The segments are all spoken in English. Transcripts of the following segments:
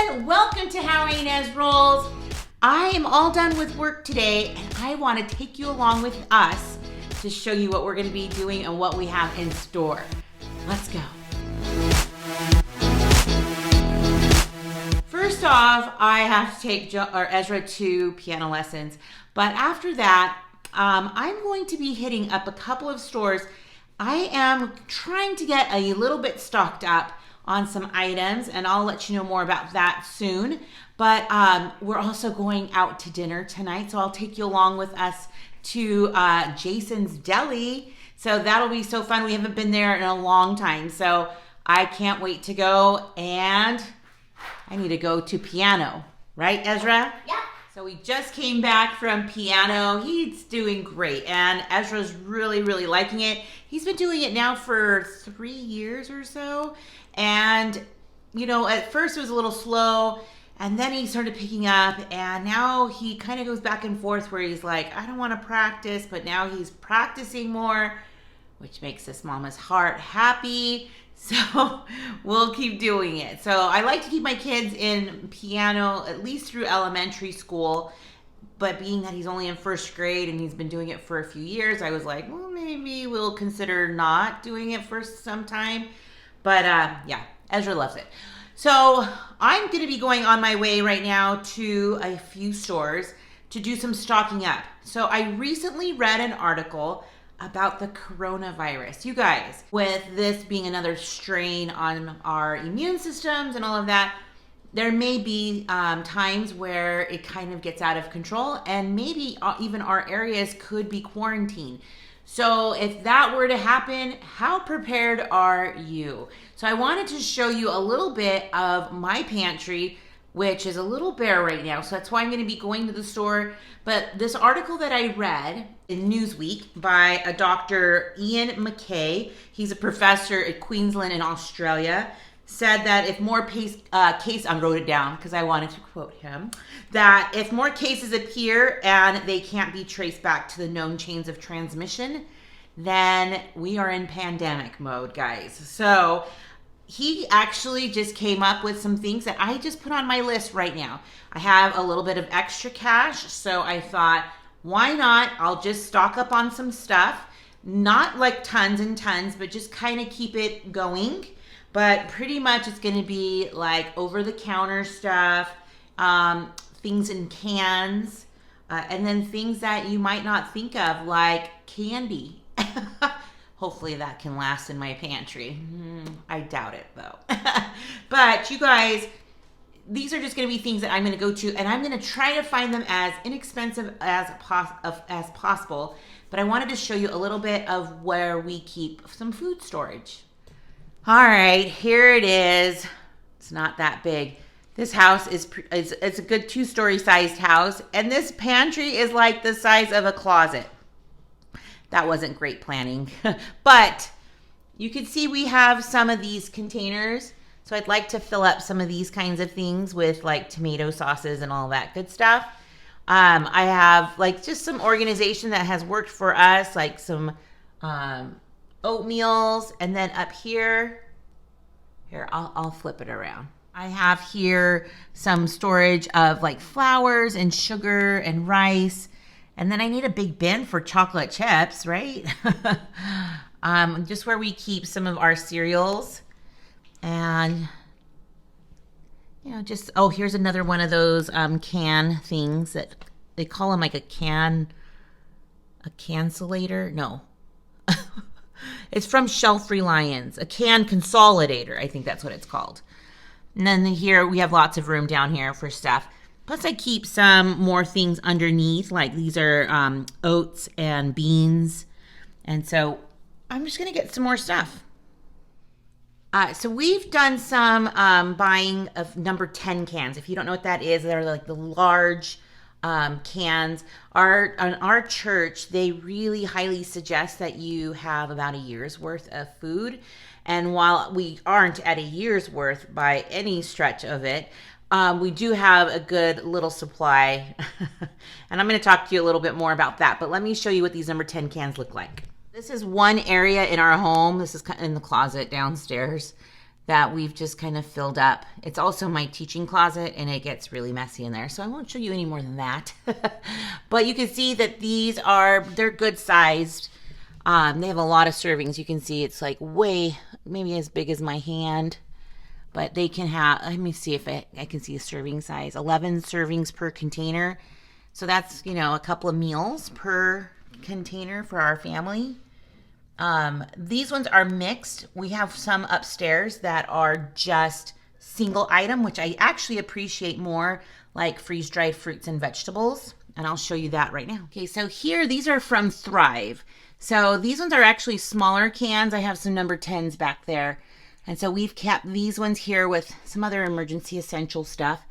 everyone, welcome to How Ines Rolls. I am all done with work today and I want to take you along with us to show you what we're going to be doing and what we have in store. Let's go. First off, I have to take Ezra to piano lessons, but after that, I'm going to be hitting up a couple of stores. I am trying to get a little bit stocked up on some items, and I'll let you know more about that soon. But we're also going out to dinner tonight, so I'll take you along with us to Jason's DELI. So that'll be so fun. We haven't been there in a long time, so I can't wait to go. And I need to go to piano, right, Ezra? Yeah. So we just came back from piano. He's doing great, and Ezra's really, really liking it. He's been doing it now for 3 years or so. And, you know, at first it was a little slow, and then he started picking up, and now he kind of goes back and forth where he's like, I don't want to practice, but now he's practicing more, which makes this mama's heart happy. So we'll keep doing it. So I like to keep my kids in piano at least through elementary school, but being that he's only in first grade and he's been doing it for a few years, I was like, well, maybe we'll consider not doing it for some time. But yeah, Ezra loves it. So I'm going to be going on my way right now to a few stores to do some stocking up. So I recently read an article about the coronavirus. You guys, with this being another strain on our immune systems and all of that, there may be times where it kind of gets out of control, and maybe even our areas could be quarantined. So if that were to happen, how prepared are you? So I wanted to show you a little bit of my pantry, which is a little bare right now. So that's why I'm going to be going to the store. But this article that I read in Newsweek by a Dr. Ian McKay, he's a professor at Queensland in Australia, said that if more I wrote it down because I wanted to quote him, that if more cases appear and they can't be traced back to the known chains of transmission, then we are in pandemic mode, guys. So he actually just came up with some things that I just put on my list right now. I have a little bit of extra cash, so I thought, why not? I'll just stock up on some stuff, not like tons and tons, but just kind of keep it going. But pretty much it's going to be like over-the-counter stuff, things in cans, and then things that you might not think of, like candy. Hopefully that can last in my pantry. I doubt it, though. But you guys, these are just going to be things that I'm going to go to, and I'm going to try to find them as inexpensive as possible. But I wanted to show you a little bit of where we keep some food storage. All right, here it is. It's not that big. This house is it's a good 2-story sized house, and this pantry is like the size of a closet. That wasn't great planning, but you can see we have some of these containers. So I'd like to fill up some of these kinds of things with like tomato sauces and all that good stuff. I have like just some organization that has worked for us, like some oatmeals, and then up here, I'll flip it around. I have here some storage of like flours and sugar and rice, and then I need a big bin for chocolate chips, right? Just where we keep some of our cereals, and you know, just here's another one of those can things that they call them, like a cancelator. No. It's from Shelf Reliance, a can consolidator. I think that's what it's called. And then here we have lots of room down here for stuff. Plus I keep some more things underneath, like these are oats and beans. And so I'm just going to get some more stuff. So we've done some buying of number 10 cans. If you don't know what that is, they're like the large cans. Our church, they really highly suggest that you have about a year's worth of food. And while we aren't at a year's worth by any stretch of it, we do have a good little supply. And I'm going to talk to you a little bit more about that. But let me show you what these number 10 cans look like. This is one area in our home. This is in the closet downstairs. that we've just kind of filled up. It's also my teaching closet, and it gets really messy in there, so I won't show you any more than that. But you can see that they're good sized. They have a lot of servings. You can see it's like maybe as big as my hand, but they can have, let me see if I can see the serving size, 11 servings per container. So that's, a couple of meals per container for our family. These ones are mixed. We have some upstairs that are just single item, which I actually appreciate more, like freeze-dried fruits and vegetables. And I'll show you that right now. Okay, so here, these are from Thrive. So these ones are actually smaller cans. I have some number 10s back there. And so we've kept these ones here with some other emergency essential stuff.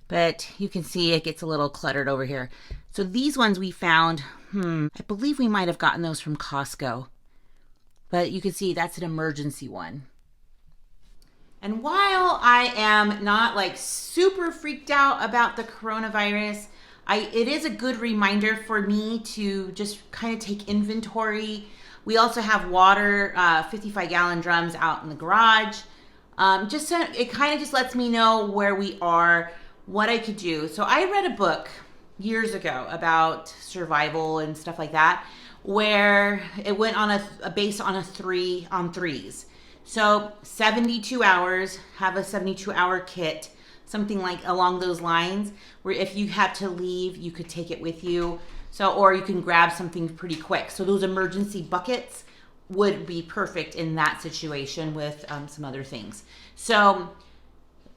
But you can see it gets a little cluttered over here. So these ones we found, I believe we might have gotten those from Costco. But you can see that's an emergency one. And while I am not like super freaked out about the coronavirus, it is a good reminder for me to just kind of take inventory. We also have water, 55-gallon drums out in the garage. It kind of just lets me know where we are, what I could do. So I read a book years ago about survival and stuff like that, where it went on based on threes. So 72 hours, have a 72-hour kit, something like along those lines, where if you had to leave, you could take it with you. So, or you can grab something pretty quick. So those emergency buckets would be perfect in that situation with some other things. So,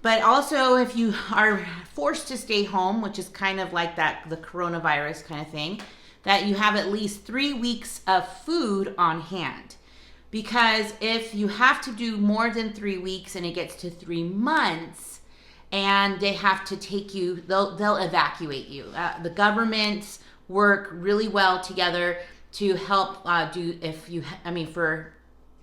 but also if you are forced to stay home, which is kind of like the coronavirus kind of thing, that you have at least 3 weeks of food on hand. Because if you have to do more than 3 weeks and it gets to 3 months and they have to take you, they'll evacuate you. The governments work really well together to help for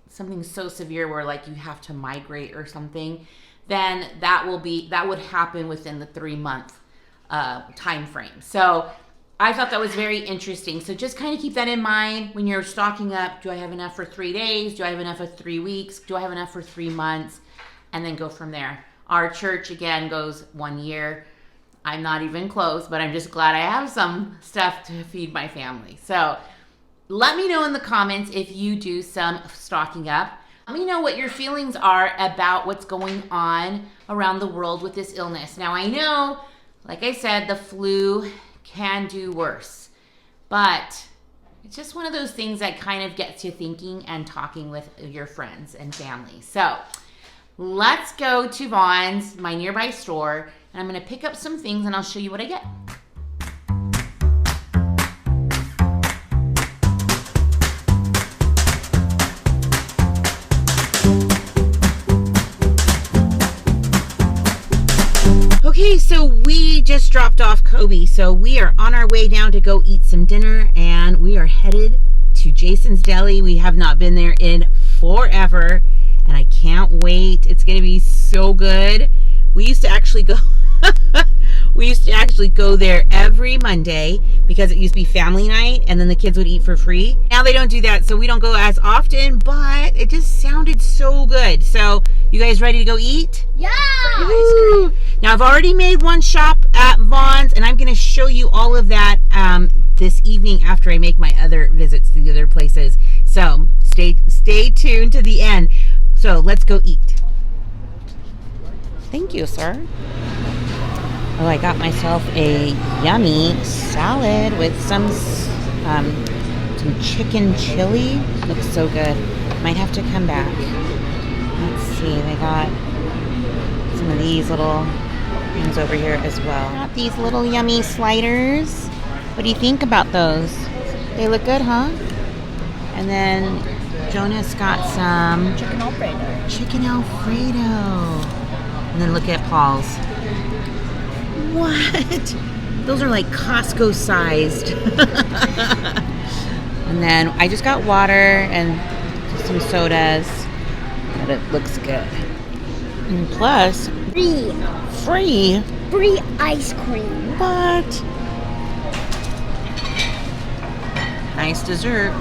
something so severe where like you have to migrate or something, then that would happen within the 3-month time frame. So I thought that was very interesting. So just kind of keep that in mind when you're stocking up. Do I have enough for 3 days? Do I have enough for 3 weeks? Do I have enough for 3 months? And then go from there. Our church, again, goes 1 year. I'm not even close, but I'm just glad I have some stuff to feed my family. So let me know in the comments if you do some stocking up. Let me know what your feelings are about what's going on around the world with this illness. Now, I know, like I said, the flu can do worse, but it's just one of those things that kind of gets you thinking and talking with your friends and family. So let's go to VONS, my nearby store, and I'm going to pick up some things and I'll show you what I get. Okay, so we just dropped off Kobe, so we are on our way now to go eat some dinner, and we are headed to Jason's Deli. We have not been there in forever, and I can't wait. It's going to be so good. We used to actually go there every Monday because it used to be family night, and then the kids would eat for free. Now they don't do that, so we don't go as often, but it just sounded so good. So you guys ready to go eat? Yeah! Woo! Now I've already made one shop at VONS, and I'm going to show you all of that this evening after I make my other visits to the other places. So stay tuned to the end. So let's go eat. Thank you, sir. Oh, I got myself a yummy salad with some chicken chili. Looks so good. Might have to come back. Let's see. They got some of these little things over here as well. Got these little yummy sliders. What do you think about those? They look good, huh? And then Jonas got some Chicken Alfredo. Chicken Alfredo. And then look at Paul's. What? Those are like Costco sized. And then I just got water and some sodas. But it looks good. And plus, free ice cream. What? Nice dessert.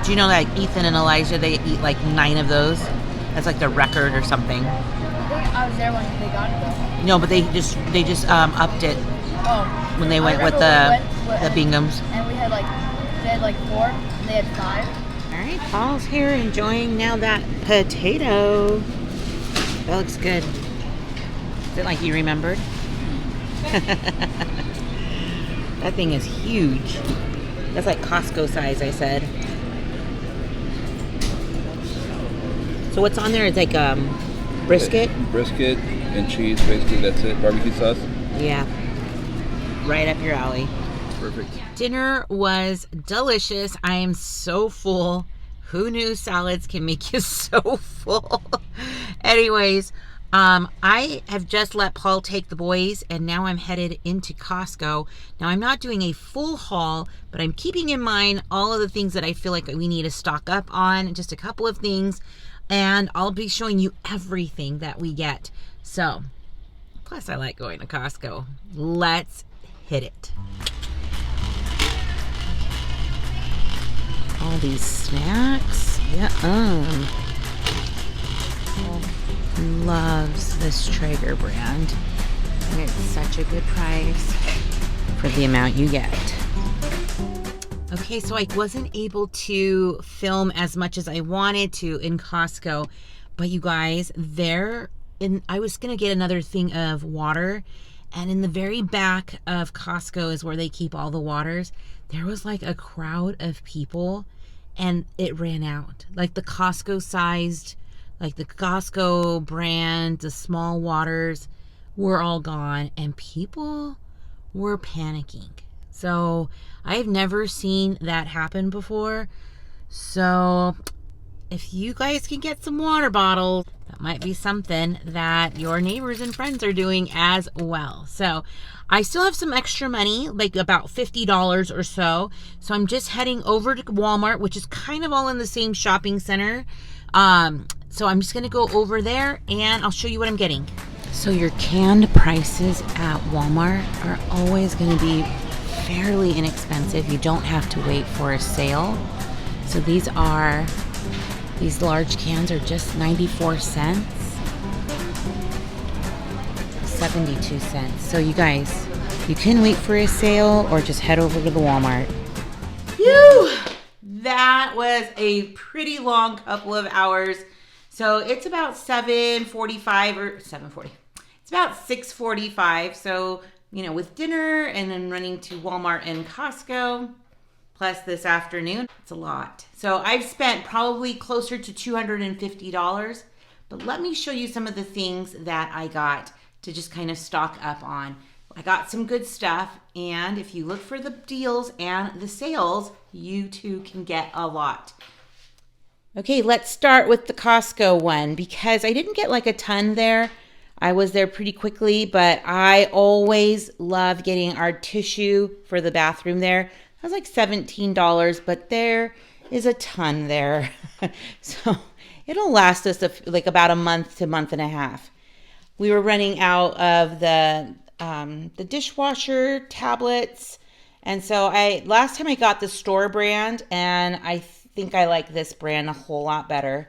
Do you know that Ethan and Elijah, they eat like 9 of those? That's like the record or something. I was there when they got it though. No, but they just upped it when they went with the Binghams. And they had like 4, and they had 5. All right, Paul's here enjoying now that potato. That looks good. Is it like you remembered? That thing is huge. That's like Costco size, I said. So what's on there? It's like brisket? Brisket and cheese, basically, that's it. Barbecue sauce. Yeah. Right up your alley. Perfect. Dinner was delicious. I am so full. Who knew salads can make you so full? Anyways, I have just let Paul take the boys, and now I'm headed into Costco. Now, I'm not doing a full haul, but I'm keeping in mind all of the things that I feel like we need to stock up on, just a couple of things, and I'll be showing you everything that we get. So, plus I like going to Costco. Let's hit it. All these snacks. Yeah. Loves this Traeger brand. And it's such a good price for the amount you get. Okay, so I wasn't able to film as much as I wanted to in Costco, but you guys, I was gonna get another thing of water, and in the very back of Costco is where they keep all the waters. There was like a crowd of people, and it ran out. Like the Costco sized, like the Costco brand, the small waters were all gone, and people were panicking. So I've never seen that happen before. So if you guys can get some water bottles, that might be something that your neighbors and friends are doing as well. So I still have some extra money, like about $50 or so. So I'm just heading over to Walmart, which is kind of all in the same shopping center. So I'm just going to go over there and I'll show you what I'm getting. So your canned prices at Walmart are always going to be fairly inexpensive. You don't have to wait for a sale. So these large cans are just 94 cents. 72 cents. So you guys, you can wait for a sale or just head over to the Walmart. Phew! That was a pretty long couple of hours. So it's about 7:45 or 7:40. It's about 6:45. So, with dinner and then running to Walmart and Costco, plus this afternoon, it's a lot. So I've spent probably closer to $250. But let me show you some of the things that I got to just kind of stock up on. I got some good stuff, and if you look for the deals and the sales, you too can get a lot. Okay, let's start with the Costco one because I didn't get like a ton there. I was there pretty quickly, but I always love getting our tissue for the bathroom there. That was like $17, but there is a ton there. So it'll last us like about a month to month and a half. We were running out of the dishwasher tablets. And so last time I got the store brand, and I think I like this brand a whole lot better.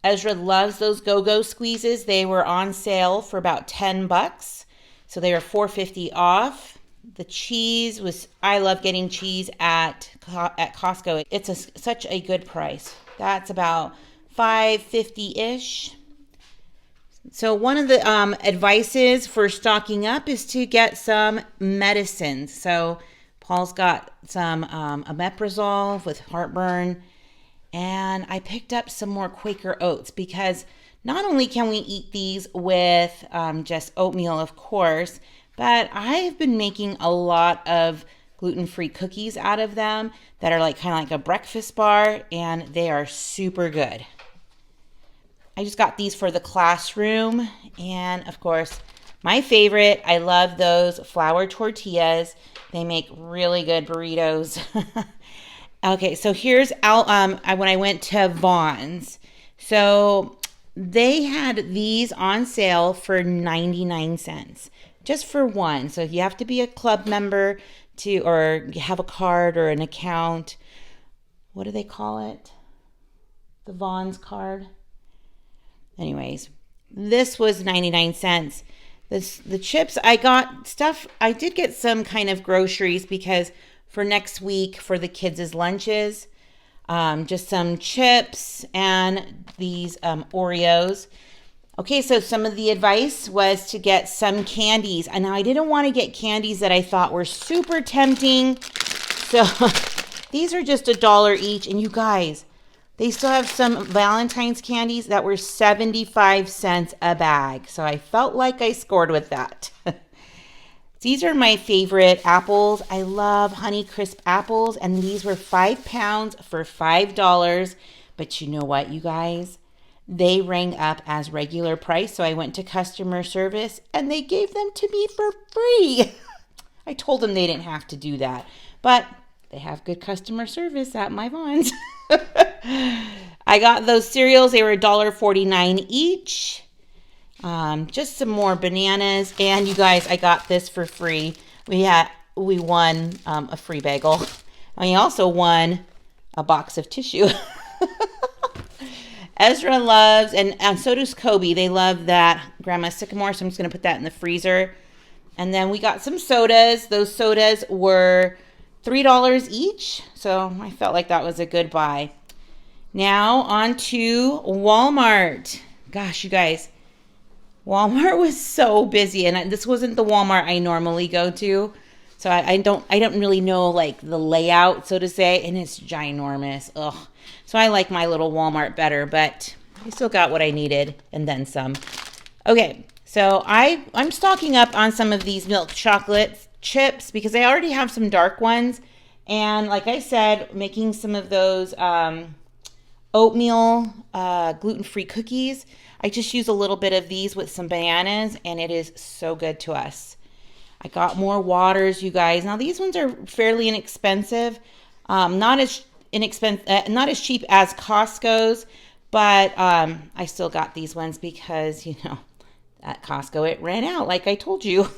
Ezra loves those Go-Go squeezes. They were on sale for about $10. So they were $4.50 off. The cheese I love getting cheese at Costco. It's such a good price. That's about $5.50-ish. So one of the advices for stocking up is to get some medicines. So Paul's got some omeprazole with heartburn, and I picked up some more Quaker Oats because not only can we eat these with just oatmeal, of course, but I've been making a lot of gluten-free cookies out of them that are kind of like a breakfast bar, and they are super good. I just got these for the classroom, and of course, my favorite, I love those flour tortillas. They make really good burritos. Okay, so here's when I went to VONS. So they had these on sale for 99 cents, just for one. So you have to be a club member or have a card or an account. What do they call it? The VONS card. Anyways, this was 99 cents. The chips, I did get some kind of groceries because for next week for the kids' lunches, just some chips and these Oreos. Okay, so some of the advice was to get some candies. And now I didn't want to get candies that I thought were super tempting. So these are just $1 each. And you guys, they still have some Valentine's candies that were 75 cents a bag. So I felt like I scored with that. These are my favorite apples. I love Honeycrisp apples. And these were 5 pounds for $5. But you know what, you guys? They rang up as regular price, so I went to customer service and they gave them to me for free. I told them they didn't have to do that, but they have good customer service at my VONS. I got those cereals. They were $1.49 each. Just some more bananas. And you guys, I got this for free. We won a free bagel. We also won a box of tissue. Ezra loves, and so does Kobe. They love that Grandma Sycamore, so I'm just going to put that in the freezer. And then we got some sodas. Those sodas were $3 each, so I felt like that was a good buy. Now on to Walmart. Gosh, you guys, Walmart was so busy, and this wasn't the Walmart I normally go to. So I don't really know like the layout, so to say, and it's ginormous. Ugh. So I like my little Walmart better, but I still got what I needed and then some. Okay, so I'm stocking up on some of these milk chocolate chips because I already have some dark ones. And like I said, making some of those oatmeal gluten-free cookies. I just use a little bit of these with some bananas, and it is so good to us. I got more waters, you guys. Now these ones are fairly inexpensive, not as cheap as Costco's, but I still got these ones because at Costco it ran out, like I told you.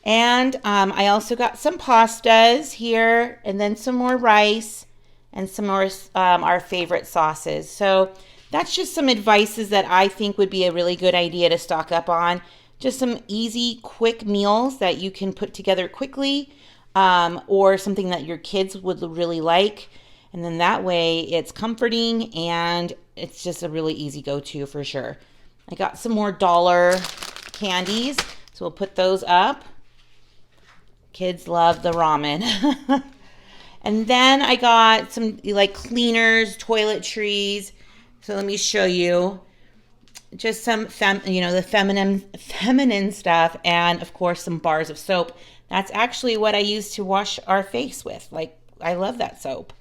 And I also got some pastas here, and then some more rice, and some more our favorite sauces. So that's just some advices that I think would be a really good idea to stock up on. Just some easy, quick meals that you can put together quickly, or something that your kids would really like. And then that way it's comforting and it's just a really easy go-to for sure. I got some more dollar candies, so we'll put those up. Kids love the ramen. And then I got some like cleaners, toiletries. So let me show you. Just some the feminine stuff, and of course some bars of soap. That's actually what I use to wash our face with. Like, I love that soap.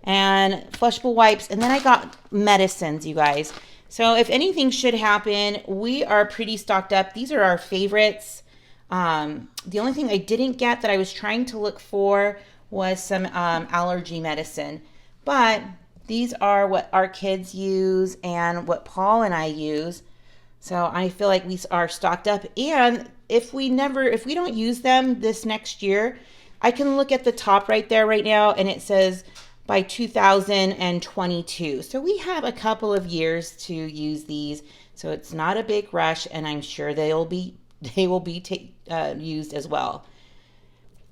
And flushable wipes. And then I got medicines, you guys. So if anything should happen, we are pretty stocked up. These are our favorites. The only thing I didn't get that I was trying to look for was some allergy medicine. But these are what our kids use and what Paul and I use. So I feel like we are stocked up. And if we don't use them this next year, I can look at the top right there right now, and it says by 2022. So we have a couple of years to use these. So it's not a big rush, and I'm sure they will be used as well.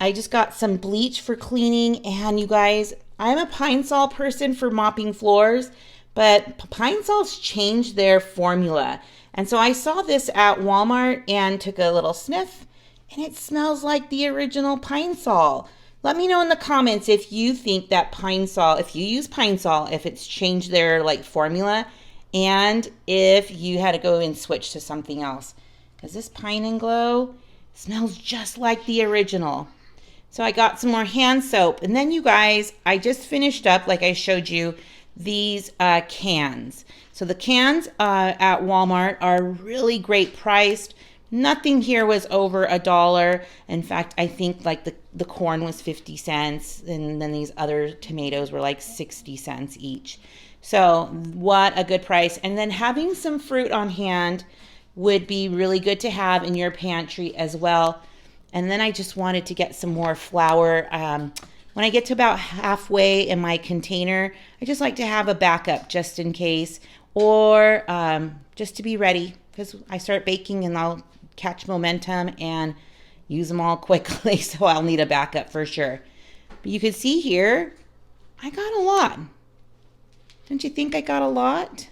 I just got some bleach for cleaning, and you guys, I'm a Pine Sol person for mopping floors, but Pine Sol's changed their formula. And so I saw this at Walmart and took a little sniff, and it smells like the original Pine Sol. Let me know in the comments if you think that Pine Sol, if you use Pine Sol, if it's changed their formula, and if you had to go and switch to something else. Because this Pine and Glow smells just like the original. So I got some more hand soap. And then you guys, I just finished up, like I showed you, these cans. So the cans at Walmart are really great priced. Nothing here was over $1. In fact, I think the corn was 50 cents, and then these other tomatoes were like 60 cents each. So what a good price. And then having some fruit on hand would be really good to have in your pantry as well. And then I just wanted to get some more flour. When I get to about halfway in my container, I just like to have a backup just in case, or just to be ready, because I start baking and I'll catch momentum and use them all quickly, so I'll need a backup for sure. But you can see here, I got a lot. Don't you think I got a lot?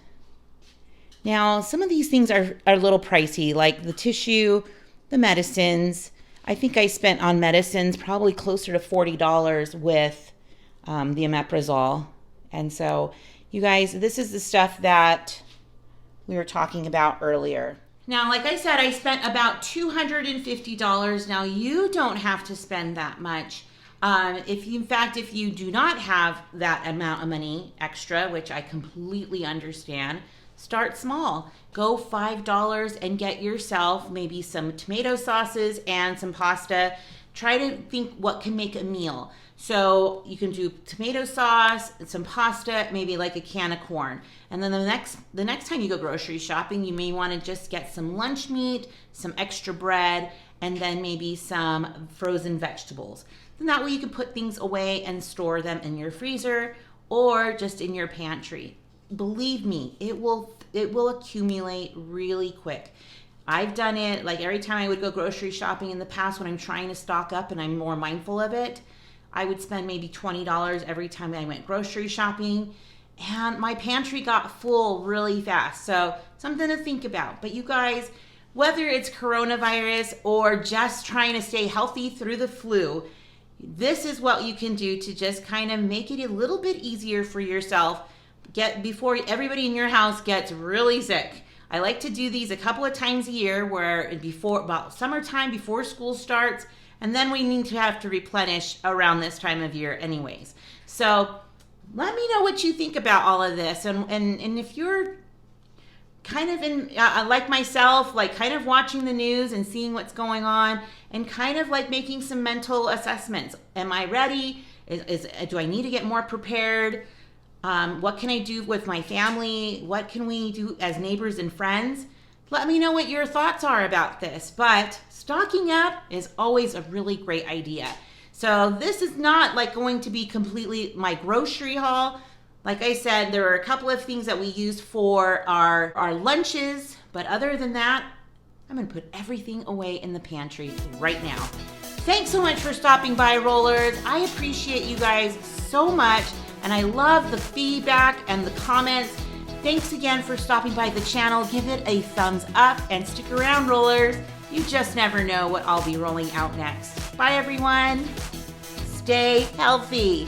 Now, some of these things are a little pricey, like the tissue, the medicines. I think I spent on medicines probably closer to $40 with the omeprazole. And so, you guys, this is the stuff that we were talking about earlier. Now, like I said, I spent about $250. Now, you don't have to spend that much. If you do not have that amount of money extra, which I completely understand, start small. Go $5 and get yourself maybe some tomato sauces and some pasta. Try to think what can make a meal. So you can do tomato sauce, some pasta, maybe like a can of corn. And then the next time you go grocery shopping, you may want to just get some lunch meat, some extra bread, and then maybe some frozen vegetables. Then that way you can put things away and store them in your freezer or just in your pantry. Believe me, it will accumulate really quick. I've done it, like every time I would go grocery shopping in the past when I'm trying to stock up and I'm more mindful of it, I would spend maybe $20 every time I went grocery shopping, and my pantry got full really fast. So something to think about. But you guys, whether it's coronavirus or just trying to stay healthy through the flu, this is what you can do to just kind of make it a little bit easier for yourself before everybody in your house gets really sick. I like to do these a couple of times a year where about summertime, before school starts, and then we need to have to replenish around this time of year anyways. So let me know what you think about all of this. And if you're kind of in, like myself, like kind of watching the news and seeing what's going on and kind of like making some mental assessments. Am I ready? Do I need to get more prepared? What can I do with my family? What can we do as neighbors and friends? Let me know what your thoughts are about this. But stocking up is always a really great idea. So this is not like going to be completely my grocery haul. Like I said, there are a couple of things that we use for our lunches. But other than that, I'm going to put everything away in the pantry right now. Thanks so much for stopping by, Rollers. I appreciate you guys so much. And I love the feedback and the comments. Thanks again for stopping by the channel. Give it a thumbs up and stick around, Rollers. You just never know what I'll be rolling out next. Bye, everyone. Stay healthy.